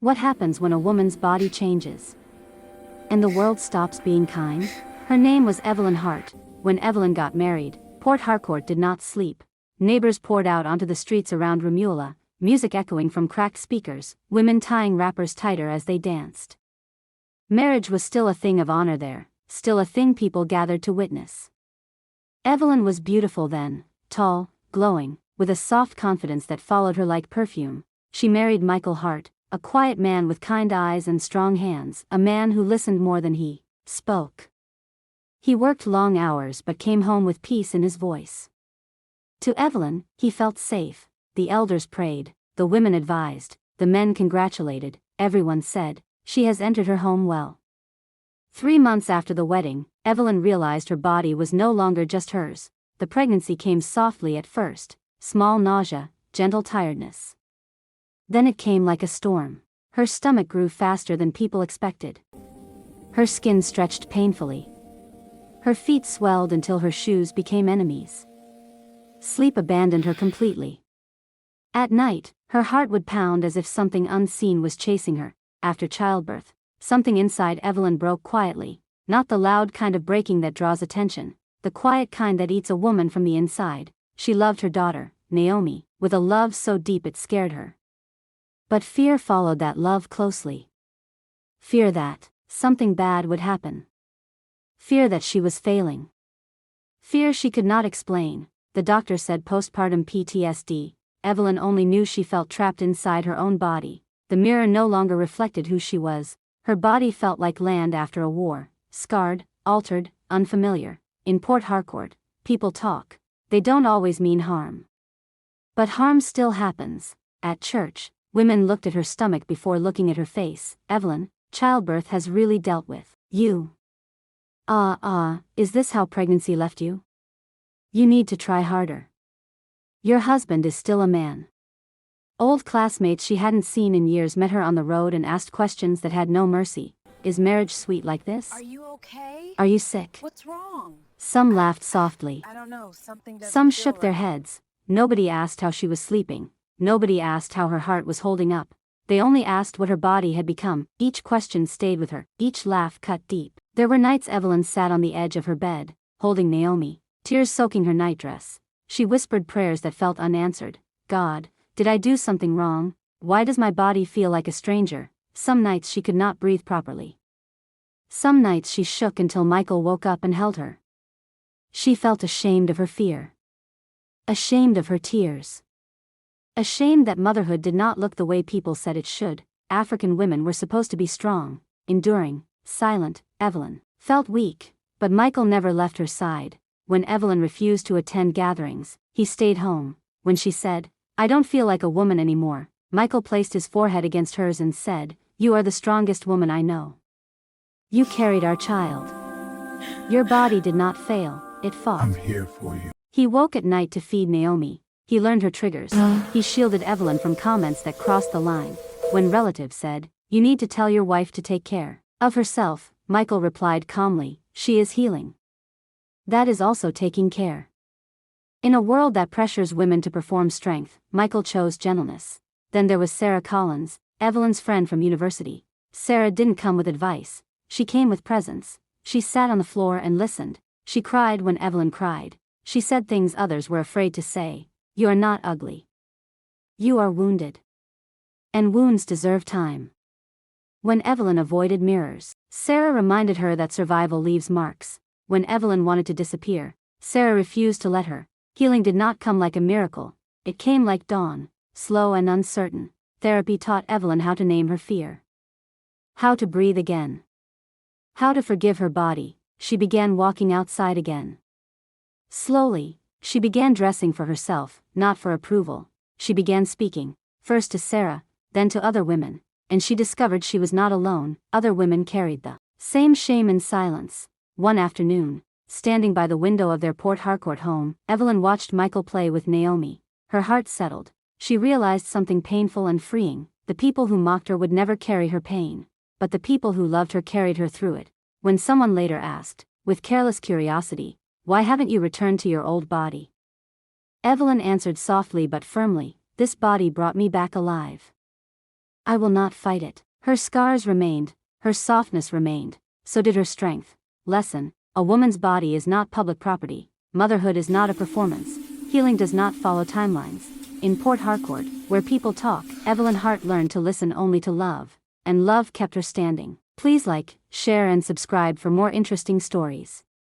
What happens when a woman's body changes? And the world stops being kind? Her name was Evelyn Hart. When Evelyn got married, Port Harcourt did not sleep. Neighbors poured out onto the streets around Romuald, music echoing from cracked speakers, women tying wrappers tighter as they danced. Marriage was still a thing of honor there, still a thing people gathered to witness. Evelyn was beautiful then, tall, glowing, with a soft confidence that followed her like perfume. She married Michael Hart, a quiet man with kind eyes and strong hands, a man who listened more than he spoke. He worked long hours but came home with peace in his voice. To Evelyn, he felt safe. The elders prayed, the women advised, the men congratulated, everyone said, "She has entered her home well." 3 months after the wedding, Evelyn realized her body was no longer just hers. The pregnancy came softly at first, small nausea, gentle tiredness. Then it came like a storm. Her stomach grew faster than people expected. Her skin stretched painfully. Her feet swelled until her shoes became enemies. Sleep abandoned her completely. At night, her heart would pound as if something unseen was chasing her. After childbirth, something inside Evelyn broke quietly, not the loud kind of breaking that draws attention, the quiet kind that eats a woman from the inside. She loved her daughter, Naomi, with a love so deep it scared her. But fear followed that love closely. Fear that something bad would happen. Fear that she was failing. Fear she could not explain. The doctor said postpartum PTSD. Evelyn only knew she felt trapped inside her own body. The mirror no longer reflected who she was. Her body felt like land after a war, scarred, altered, unfamiliar. In Port Harcourt, people talk. They don't always mean harm. But harm still happens. At church, women looked at her stomach before looking at her face. "Evelyn, childbirth has really dealt with you. Is this how pregnancy left you? You need to try harder. Your husband is still a man." Old classmates she hadn't seen in years met her on the road and asked questions that had no mercy. "Is marriage sweet like this? Are you okay? Are you sick?" What's wrong? Some laughed softly. I don't know, something doesn't Some feel shook their right. heads. Nobody asked how she was sleeping. Nobody asked how her heart was holding up. They only asked what her body had become. Each question stayed with her. Each laugh cut deep. There were nights Evelyn sat on the edge of her bed, holding Naomi, tears soaking her nightdress. She whispered prayers that felt unanswered. "God, did I do something wrong? Why does my body feel like a stranger?" Some nights she could not breathe properly. Some nights she shook until Michael woke up and held her. She felt ashamed of her fear. Ashamed of her tears. Ashamed that motherhood did not look the way people said it should. African women were supposed to be strong, enduring, silent. Evelyn felt weak, but Michael never left her side. When Evelyn refused to attend gatherings, he stayed home. When she said, "I don't feel like a woman anymore," Michael placed his forehead against hers and said, "You are the strongest woman I know. You carried our child. Your body did not fail, it fought." I'm here for you. He woke at night to feed Naomi. He learned her triggers. He shielded Evelyn from comments that crossed the line. When relatives said, "You need to tell your wife to take care of herself," Michael replied calmly, "She is healing. That is also taking care." In a world that pressures women to perform strength, Michael chose gentleness. Then there was Sarah Collins, Evelyn's friend from university. Sarah didn't come with advice. She came with presence. She sat on the floor and listened. She cried when Evelyn cried. She said things others were afraid to say. "You are not ugly. You are wounded. And wounds deserve time." When Evelyn avoided mirrors, Sarah reminded her that survival leaves marks. When Evelyn wanted to disappear, Sarah refused to let her. Healing did not come like a miracle. It came like dawn, slow and uncertain. Therapy taught Evelyn how to name her fear. How to breathe again. How to forgive her body. She began walking outside again. Slowly, she began dressing for herself, not for approval. She began speaking, first to Sarah, then to other women, and she discovered she was not alone. Other women carried the same shame in silence. One afternoon, standing by the window of their Port Harcourt home, Evelyn watched Michael play with Naomi. Her heart settled. She realized something painful and freeing. The people who mocked her would never carry her pain, but the people who loved her carried her through it. When someone later asked, with careless curiosity, "Why haven't you returned to your old body?" Evelyn answered softly but firmly, "This body brought me back alive." I will not fight it. Her scars remained, her softness remained, so did her strength. Lesson: a woman's body is not public property. Motherhood is not a performance. Healing does not follow timelines. In Port Harcourt, where people talk, Evelyn Hart learned to listen only to love, and love kept her standing. Please like, share and subscribe for more interesting stories.